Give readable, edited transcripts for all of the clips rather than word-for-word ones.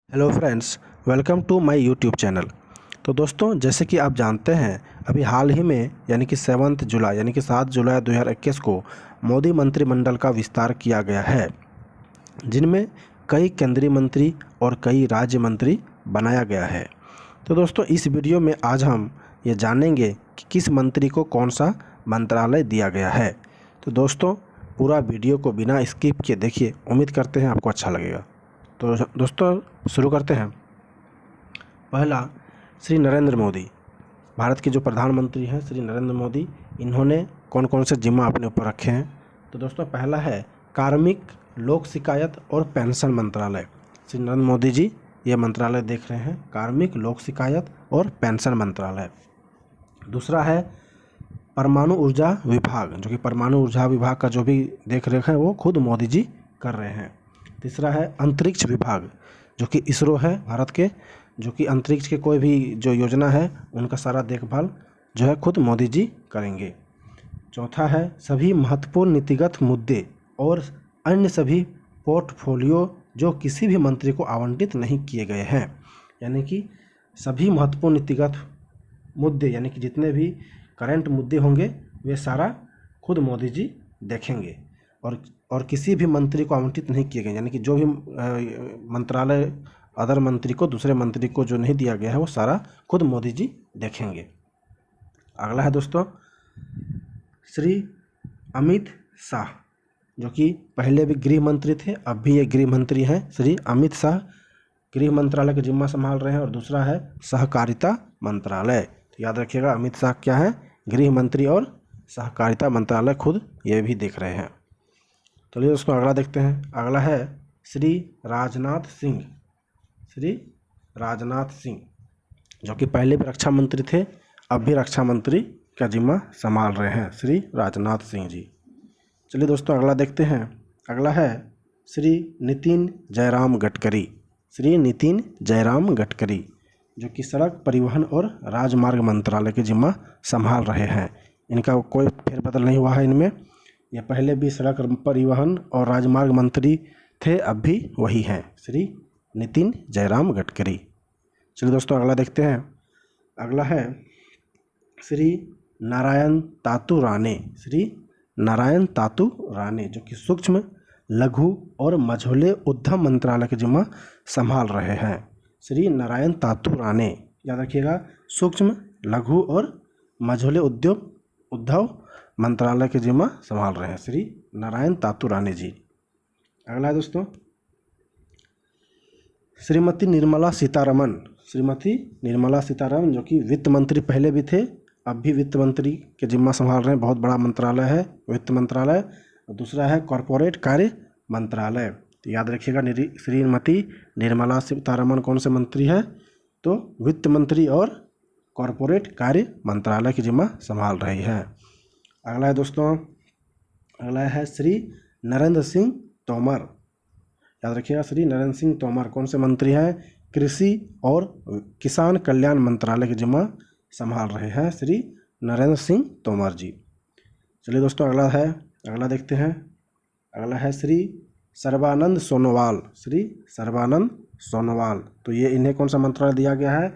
Hello friends, welcome to my YouTube channel. तो दोस्तों, जैसे कि आप जानते हैं, अभी हाल ही में यानी कि 7 जुलाई 2021 को मोदी मंत्रिमंडल का विस्तार किया गया है, जिनमें कई केंद्रीय मंत्री और कई राज्य मंत्री बनाया गया है। तो दोस्तों, इस वीडियो में आज हम ये जानेंगे कि किस मंत्री को कौन सा मंत्रालय दिया गया है। तो दोस्तों, पूरा वीडियो को बिना स्किप किए देखिए, उम्मीद करते हैं आपको अच्छा लगेगा। तो दोस्तों, शुरू करते हैं। पहला, श्री नरेंद्र मोदी, भारत के जो प्रधानमंत्री हैं श्री नरेंद्र मोदी, इन्होंने कौन कौन से जिम्मा अपने ऊपर रखे हैं। तो दोस्तों, पहला है कार्मिक, लोक शिकायत और पेंशन मंत्रालय। श्री नरेंद्र मोदी जी ये मंत्रालय देख रहे हैं, कार्मिक, लोक शिकायत और पेंशन मंत्रालय। दूसरा है परमाणु ऊर्जा विभाग, जो कि परमाणु ऊर्जा विभाग का जो भी देख रेख है वो खुद मोदी जी कर रहे हैं। तीसरा है अंतरिक्ष विभाग, जो कि इसरो है भारत के, जो कि अंतरिक्ष के कोई भी जो योजना है उनका सारा देखभाल जो है खुद मोदी जी करेंगे। चौथा है सभी महत्वपूर्ण नीतिगत मुद्दे और अन्य सभी पोर्टफोलियो जो किसी भी मंत्री को आवंटित नहीं किए गए हैं, यानी कि सभी महत्वपूर्ण नीतिगत मुद्दे यानी कि जितने भी करंट मुद्दे होंगे वे सारा खुद मोदी जी देखेंगे और किसी भी मंत्री को आवंटित नहीं किए गए, यानी कि जो भी मंत्रालय अदर मंत्री को, दूसरे मंत्री को जो नहीं दिया गया है वो सारा खुद मोदी जी देखेंगे। अगला है दोस्तों श्री अमित शाह, जो कि पहले भी गृह मंत्री थे, अब भी ये गृह मंत्री हैं। श्री अमित शाह गृह मंत्रालय का जिम्मा संभाल रहे हैं। और दूसरा है सहकारिता मंत्रालय। तो याद रखिएगा, अमित शाह क्या है, गृह मंत्री और सहकारिता मंत्रालय खुद ये भी देख रहे हैं। तो चलिए दोस्तों, अगला देखते हैं। अगला है श्री राजनाथ सिंह। श्री राजनाथ सिंह, जो कि पहले भी रक्षा मंत्री थे, अब भी रक्षा मंत्री का जिम्मा संभाल रहे हैं, श्री राजनाथ सिंह जी। चलिए दोस्तों, अगला देखते हैं। अगला है श्री नितिन जयराम गडकरी। श्री नितिन जयराम गडकरी, जो कि सड़क परिवहन और राजमार्ग मंत्रालय के जिम्मा संभाल रहे हैं। इनका कोई फेरबदल नहीं हुआ है इनमें, ये पहले भी सड़क परिवहन और राजमार्ग मंत्री थे, अब भी वही हैं, श्री नितिन जयराम गडकरी। चलिए दोस्तों, अगला देखते हैं। अगला है श्री नारायण तातू राणे। श्री नारायण तातू राणे, जो कि सूक्ष्म, लघु और मझोले उद्यम मंत्रालय के जिम्मा संभाल रहे हैं। श्री नारायण तातू राणे, याद रखिएगा, सूक्ष्म, लघु और मझोले उद्यम मंत्रालय के जिम्मा संभाल रहे हैं श्री नारायण तातू राणे जी। अगला है दोस्तों श्रीमती निर्मला सीतारमण। श्रीमती निर्मला सीतारमण, जो कि वित्त मंत्री पहले भी थे, अब भी वित्त मंत्री के जिम्मा संभाल रहे हैं। बहुत बड़ा मंत्रालय है वित्त मंत्रालय। दूसरा है कॉरपोरेट कार्य मंत्रालय। तो याद रखिएगा, श्रीमती निर्मला सीतारमण कौन से मंत्री है, तो वित्त मंत्री और कॉरपोरेट कार्य मंत्रालय की जिम्मा संभाल रही है। अगला है दोस्तों, अगला है श्री नरेंद्र सिंह तोमर। याद रखिएगा, श्री नरेंद्र सिंह तोमर कौन से मंत्री हैं, कृषि और किसान कल्याण मंत्रालय के जिम्मा संभाल रहे हैं, श्री नरेंद्र सिंह तोमर जी। चलिए दोस्तों, अगला देखते हैं। अगला है श्री सर्बानंद सोनोवाल। श्री सर्बानंद सोनोवाल, तो ये इन्हें कौन सा मंत्रालय दिया गया है,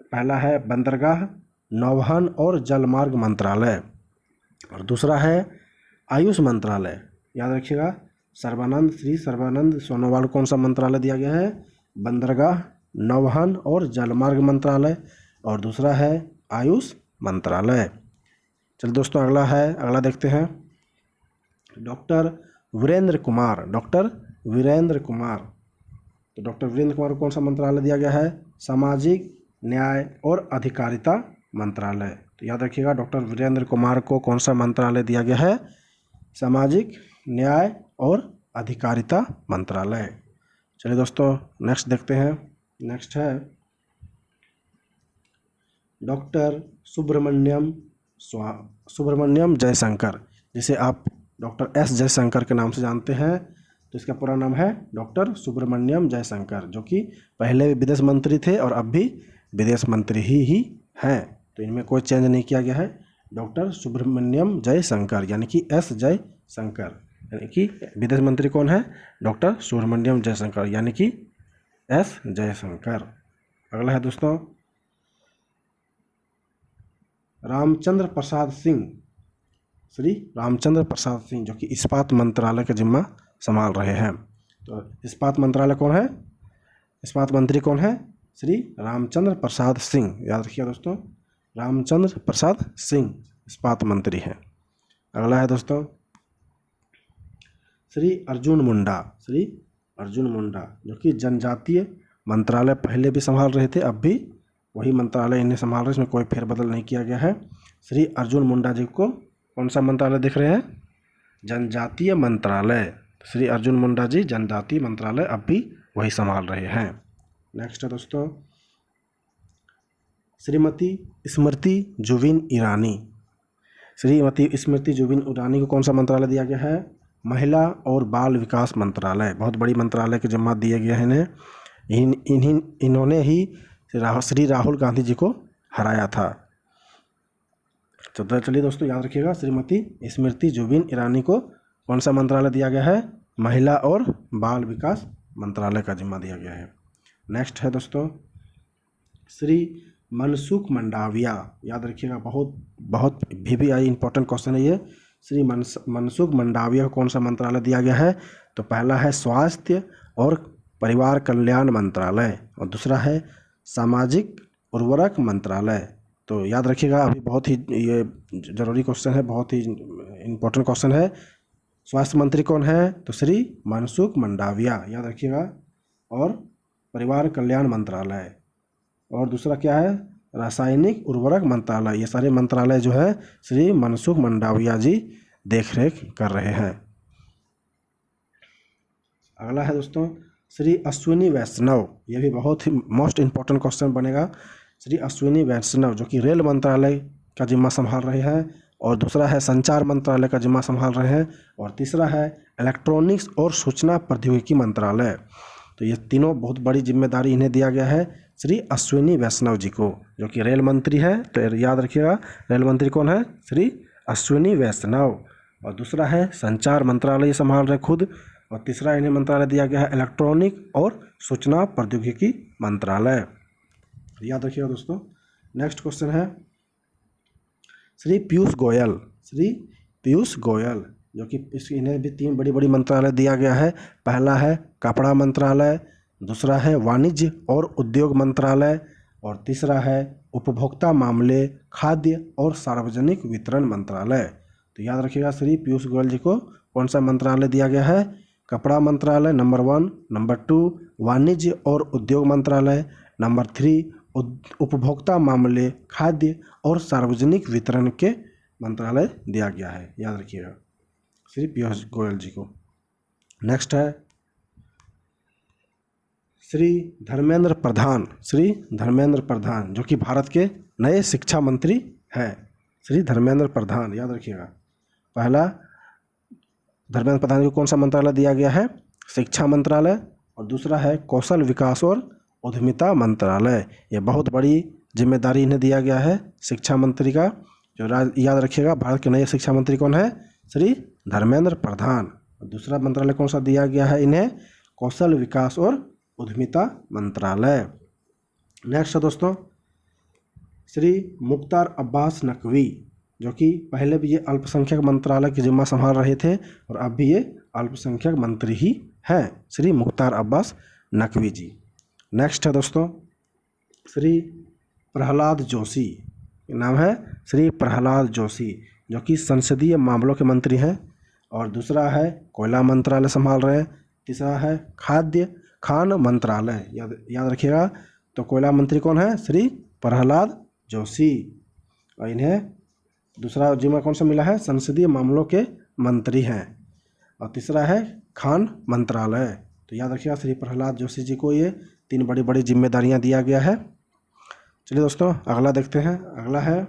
पहला है बंदरगाह, नौवहन और जलमार्ग मंत्रालय, और दूसरा है आयुष मंत्रालय। याद रखिएगा, श्री सर्बानंद सोनोवाल कौन सा मंत्रालय दिया गया है, बंदरगाह, नौवहन और जलमार्ग मंत्रालय, और दूसरा है आयुष मंत्रालय। चलिए दोस्तों, अगला देखते हैं। डॉक्टर वीरेंद्र कुमार। डॉक्टर वीरेंद्र कुमार, तो डॉक्टर वीरेंद्र कुमार को कौन सा मंत्रालय दिया गया है, सामाजिक न्याय और अधिकारिता मंत्रालय। तो याद रखिएगा, डॉक्टर वीरेंद्र कुमार को कौन सा मंत्रालय दिया गया है, सामाजिक न्याय और अधिकारिता मंत्रालय। चलिए दोस्तों, नेक्स्ट देखते हैं। नेक्स्ट है डॉक्टर सुब्रमण्यम जयशंकर, जिसे आप डॉक्टर एस जयशंकर के नाम से जानते हैं। तो इसका पूरा नाम है डॉक्टर सुब्रमण्यम जयशंकर, जो कि पहले भी विदेश मंत्री थे और अब भी विदेश मंत्री ही हैं। तो इनमें कोई चेंज नहीं किया गया है। डॉक्टर सुब्रमण्यम जयशंकर, यानी कि एस जयशंकर, यानी कि विदेश मंत्री कौन है, डॉक्टर सुब्रमण्यम जयशंकर, यानी कि एस जयशंकर। अगला है दोस्तों रामचंद्र प्रसाद सिंह, श्री रामचंद्र प्रसाद सिंह, जो कि इस्पात मंत्रालय का जिम्मा संभाल रहे हैं। तो इस्पात मंत्रालय कौन है, इस्पात मंत्री कौन है, श्री रामचंद्र प्रसाद सिंह। याद रखिए दोस्तों, रामचंद्र प्रसाद सिंह इस्पात मंत्री हैं। अगला है दोस्तों श्री अर्जुन मुंडा, श्री अर्जुन मुंडा, जो कि जनजातीय मंत्रालय पहले भी संभाल रहे थे, अब भी वही मंत्रालय इन्हें संभाल रहे, इसमें कोई फेरबदल नहीं किया गया है। श्री अर्जुन मुंडा जी को कौन सा मंत्रालय दिख रहे हैं, जनजातीय मंत्रालय। श्री अर्जुन मुंडा जी जनजातीय मंत्रालय अब भी वही संभाल रहे हैं। नेक्स्ट है दोस्तों श्रीमती स्मृति जुबिन ईरानी, श्रीमती स्मृति जुबिन ईरानी को कौन सा मंत्रालय दिया गया है, महिला और बाल विकास मंत्रालय। बहुत बड़ी मंत्रालय के जिम्मा दिए गए हैं इन्हें। इन्होंने ही श्री राहुल गांधी जी को हराया था। तो चलिए दोस्तों याद रखिएगा, श्रीमती स्मृति जुबिन ईरानी को कौन सा मंत्रालय दिया गया है, महिला और बाल विकास मंत्रालय का जिम्मा दिया गया है। नेक्स्ट है दोस्तों श्री मनसुख मंडाविया। याद रखिएगा, बहुत VVI इंपॉर्टेंट क्वेश्चन है ये। श्री मनसुख मंडाविया को कौन सा मंत्रालय दिया गया है, तो पहला है स्वास्थ्य और परिवार कल्याण मंत्रालय और दूसरा है सामाजिक उर्वरक मंत्रालय। तो याद रखिएगा, अभी बहुत ही ये जरूरी क्वेश्चन है, बहुत ही इम्पोर्टेंट क्वेश्चन है। स्वास्थ्य मंत्री कौन है, तो श्री मनसुख मंडाविया, याद रखिएगा। और परिवार कल्याण मंत्रालय और दूसरा क्या है, रासायनिक उर्वरक मंत्रालय। ये सारे मंत्रालय जो है श्री मनसुख मंडाविया जी देखरेख कर रहे हैं। अगला है दोस्तों श्री अश्विनी वैष्णव। ये भी बहुत ही मोस्ट इम्पोर्टेंट क्वेश्चन बनेगा। श्री अश्विनी वैष्णव जो कि रेल मंत्रालय का जिम्मा संभाल रहे हैं और दूसरा है संचार मंत्रालय का जिम्मा संभाल रहे हैं और तीसरा है इलेक्ट्रॉनिक्स और सूचना प्रौद्योगिकी मंत्रालय। तो ये तीनों बहुत बड़ी जिम्मेदारी इन्हें दिया गया है श्री अश्विनी वैष्णव जी को, जो कि रेल मंत्री है। तो याद रखिएगा, रेल मंत्री कौन है, श्री अश्विनी वैष्णव। और दूसरा है संचार मंत्रालय संभाल रहे खुद और तीसरा इन्हें मंत्रालय दिया गया है इलेक्ट्रॉनिक और सूचना प्रौद्योगिकी मंत्रालय। याद रखिएगा दोस्तों। नेक्स्ट क्वेश्चन है श्री पीयूष गोयल, श्री पीयूष गोयल, जो कि इन्हें भी तीन बड़ी बड़ी मंत्रालय दिया गया है। पहला है कपड़ा मंत्रालय, दूसरा है वाणिज्य और उद्योग मंत्रालय और तीसरा है उपभोक्ता मामले, खाद्य और सार्वजनिक वितरण मंत्रालय। तो याद रखिएगा, श्री पीयूष गोयल जी को कौन सा मंत्रालय दिया गया है, कपड़ा मंत्रालय नंबर 1, नंबर 2 वाणिज्य और उद्योग मंत्रालय, नंबर 3 उपभोक्ता मामले, खाद्य और सार्वजनिक वितरण के मंत्रालय दिया गया है। याद रखिएगा श्री पीयूष गोयल जी को। नेक्स्ट है श्री धर्मेंद्र प्रधान, श्री धर्मेंद्र प्रधान, जो कि भारत के नए शिक्षा मंत्री हैं। श्री धर्मेंद्र प्रधान, याद रखिएगा। पहला धर्मेंद्र प्रधान को कौन सा मंत्रालय दिया गया है, शिक्षा मंत्रालय और दूसरा है कौशल विकास और उद्यमिता मंत्रालय। ये बहुत बड़ी जिम्मेदारी इन्हें दिया गया है शिक्षा मंत्री का। जो याद रखिएगा, भारत के नए शिक्षा मंत्री कौन है, श्री धर्मेंद्र प्रधान। दूसरा मंत्रालय कौन सा दिया गया है इन्हें, कौशल विकास और उद्यमिता मंत्रालय। नेक्स्ट है दोस्तों श्री मुख्तार अब्बास नकवी, जो कि पहले भी ये अल्पसंख्यक मंत्रालय की जिम्मा संभाल रहे थे और अब भी ये अल्पसंख्यक मंत्री ही हैं, श्री मुख्तार अब्बास नकवी जी। नेक्स्ट है दोस्तों श्री प्रहलाद जोशी, नाम है श्री प्रहलाद जोशी, जो कि संसदीय मामलों के मंत्री हैं और दूसरा है कोयला मंत्रालय संभाल रहे हैं, तीसरा है खान मंत्रालय। याद रखिएगा। तो कोयला मंत्री कौन है, श्री प्रहलाद जोशी और इन्हें दूसरा जिम्मा कौन सा मिला है, संसदीय मामलों के मंत्री हैं और तीसरा है खान मंत्रालय। तो याद रखिएगा, श्री प्रहलाद जोशी जी को ये तीन बड़ी बड़ी जिम्मेदारियां दिया गया है। चलिए दोस्तों अगला देखते हैं। अगला है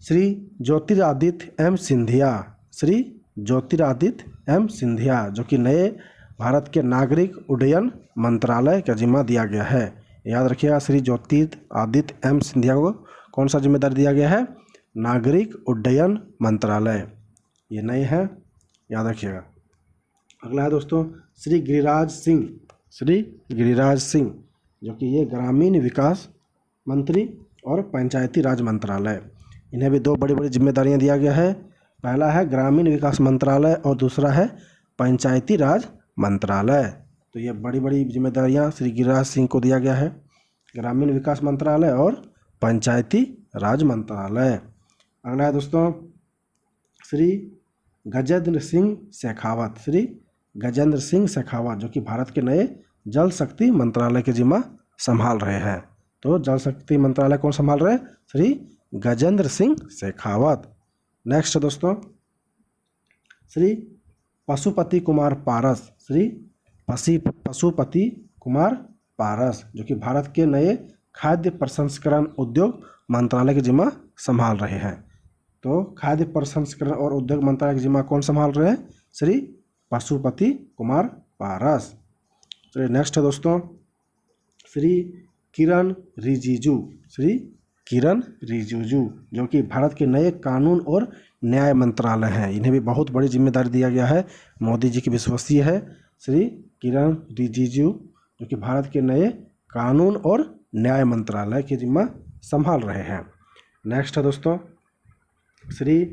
श्री ज्योतिरादित्य एम सिंधिया, श्री ज्योतिरादित्य एम सिंधिया, जो कि नए भारत के नागरिक उड्डयन मंत्रालय का जिम्मा दिया गया है। याद रखिएगा, श्री ज्योतिरादित्य एम सिंधिया को कौन सा जिम्मेदारी दिया गया है, नागरिक उड्डयन मंत्रालय। ये नए हैं, याद रखिएगा। अगला है दोस्तों श्री गिरिराज सिंह, श्री गिरिराज सिंह, जो कि ये ग्रामीण विकास मंत्री और पंचायती राज मंत्रालय, इन्हें भी दो बड़ी बड़ी जिम्मेदारियां दिया गया है। पहला है ग्रामीण विकास मंत्रालय और दूसरा है पंचायती राज मंत्रालय। तो ये बड़ी बड़ी जिम्मेदारियां श्री गिरिराज सिंह को दिया गया है, ग्रामीण विकास मंत्रालय और पंचायती राज मंत्रालय। अगला है दोस्तों श्री गजेंद्र सिंह शेखावत, श्री गजेंद्र सिंह शेखावत, जो कि भारत के नए जल शक्ति मंत्रालय के जिम्मा संभाल रहे हैं। तो जल शक्ति मंत्रालय कौन संभाल रहे हैं? श्री गजेंद्र सिंह शेखावत। नेक्स्ट दोस्तों श्री पशुपति कुमार पारस, श्री पशुपति कुमार पारस, जो कि भारत के नए खाद्य प्रसंस्करण उद्योग मंत्रालय के जिम्मा संभाल रहे हैं। तो खाद्य प्रसंस्करण और उद्योग मंत्रालय के जिम्मा कौन संभाल रहे हैं? श्री पशुपति कुमार पारस। चलिए नेक्स्ट है दोस्तों श्री किरण रिजिजू, श्री किरण रिजिजू, जो कि भारत के नए कानून और न्याय मंत्रालय हैं। इन्हें भी बहुत बड़ी जिम्मेदारी दिया गया है, मोदी जी की विश्वसनीय है। श्री किरण रिजिजू, जो कि भारत के नए कानून और न्याय मंत्रालय के जिम्मा संभाल रहे हैं। नेक्स्ट है दोस्तों श्री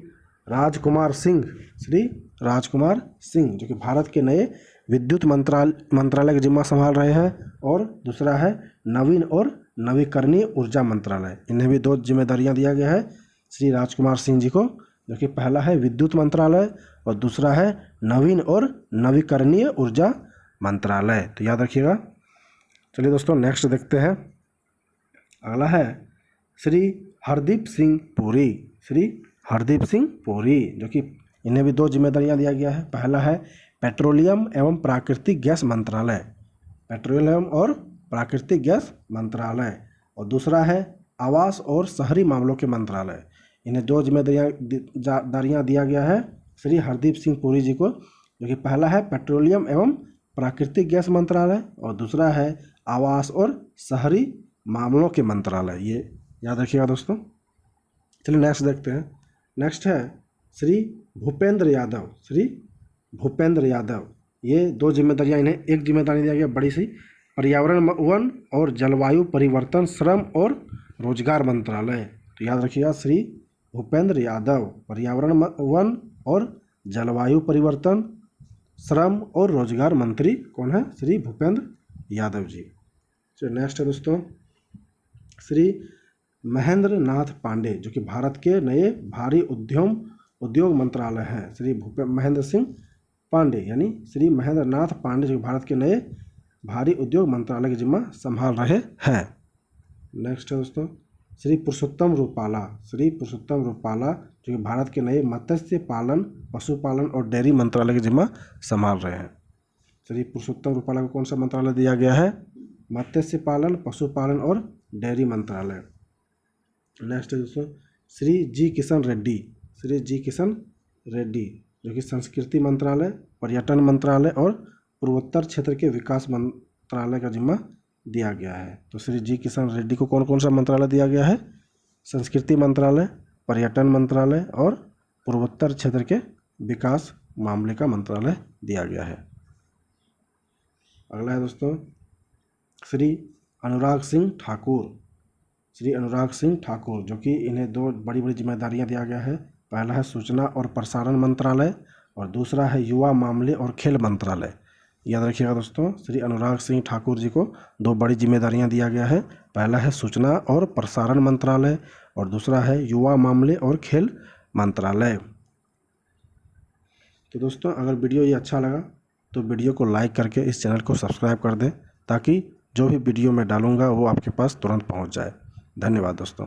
राजकुमार सिंह, श्री राजकुमार सिंह, जो कि भारत के नए विद्युत मंत्रालय के जिम्मा संभाल रहे हैं। और दूसरा है नवीन और नवीकरणीय ऊर्जा मंत्रालय, इन्हें भी दो जिम्मेदारियां दिया गया है श्री राजकुमार सिंह जी को, जो कि पहला है विद्युत मंत्रालय और दूसरा है नवीन और नवीकरणीय ऊर्जा मंत्रालय। तो याद रखिएगा। चलिए दोस्तों नेक्स्ट देखते हैं। अगला है श्री हरदीप सिंह पुरी, श्री हरदीप सिंह पुरी, जो कि इन्हें भी दो जिम्मेदारियां दिया गया है। पहला है पेट्रोलियम एवं प्राकृतिक गैस मंत्रालय, पेट्रोलियम और प्राकृतिक गैस मंत्रालय, और दूसरा है आवास और शहरी मामलों के मंत्रालय। इन्हें दो जिम्मेदारियां दिया गया है श्री हरदीप सिंह पुरी जी को, जो कि पहला है पेट्रोलियम एवं प्राकृतिक गैस मंत्रालय और दूसरा है आवास और शहरी मामलों के मंत्रालय। ये याद रखिएगा दोस्तों। चलिए नेक्स्ट देखते हैं। नेक्स्ट है श्री भूपेंद्र यादव, श्री भूपेंद्र यादव, ये दो जिम्मेदारियां, इन्हें एक जिम्मेदारी दिया गया बड़ी सी, पर्यावरण वन और जलवायु परिवर्तन श्रम और रोजगार मंत्रालय। तो याद रखिएगा श्री भूपेंद्र यादव, पर्यावरण वन और जलवायु परिवर्तन श्रम और रोजगार मंत्री कौन है? श्री भूपेंद्र यादव जी। चलिए नेक्स्ट है दोस्तों श्री महेंद्र नाथ पांडे, जो कि भारत के नए भारी उद्योग मंत्रालय हैं। श्री महेंद्र सिंह पांडे यानी श्री महेंद्र नाथ पांडे, जो भारत के नए भारी उद्योग मंत्रालय के जिम्मा संभाल रहे हैं। नेक्स्ट है दोस्तों श्री पुरुषोत्तम रूपाला, श्री पुरुषोत्तम रूपाला, जो कि भारत के नए मत्स्य पालन, पशुपालन और डेयरी मंत्रालय के जिम्मा संभाल रहे हैं। श्री पुरुषोत्तम रूपाला को कौन सा मंत्रालय दिया गया है? मत्स्य पालन, पशुपालन और डेयरी मंत्रालय। नेक्स्ट है दोस्तों श्री जी किशन रेड्डी, श्री जी किशन रेड्डी, जो कि संस्कृति मंत्रालय, पर्यटन मंत्रालय और पूर्वोत्तर क्षेत्र के विकास मंत्रालय का जिम्मा दिया गया है। तो श्री जी किशन रेड्डी को कौन कौन सा मंत्रालय दिया गया है? संस्कृति मंत्रालय, पर्यटन मंत्रालय और पूर्वोत्तर क्षेत्र के विकास मामले का मंत्रालय दिया गया है। अगला है दोस्तों श्री अनुराग सिंह ठाकुर, श्री अनुराग सिंह ठाकुर, जो कि इन्हें दो बड़ी बड़ी जिम्मेदारियां दिया गया है। पहला है सूचना और प्रसारण मंत्रालय और दूसरा है युवा मामले और खेल मंत्रालय। याद रखिएगा दोस्तों, श्री अनुराग सिंह ठाकुर जी को दो बड़ी जिम्मेदारियां दिया गया है। पहला है सूचना और प्रसारण मंत्रालय और दूसरा है युवा मामले और खेल मंत्रालय। तो दोस्तों अगर वीडियो ये अच्छा लगा तो वीडियो को लाइक करके इस चैनल को सब्सक्राइब कर दें, ताकि जो भी वीडियो मैं डालूँगा वो आपके पास तुरंत पहुँच जाए। धन्यवाद दोस्तों।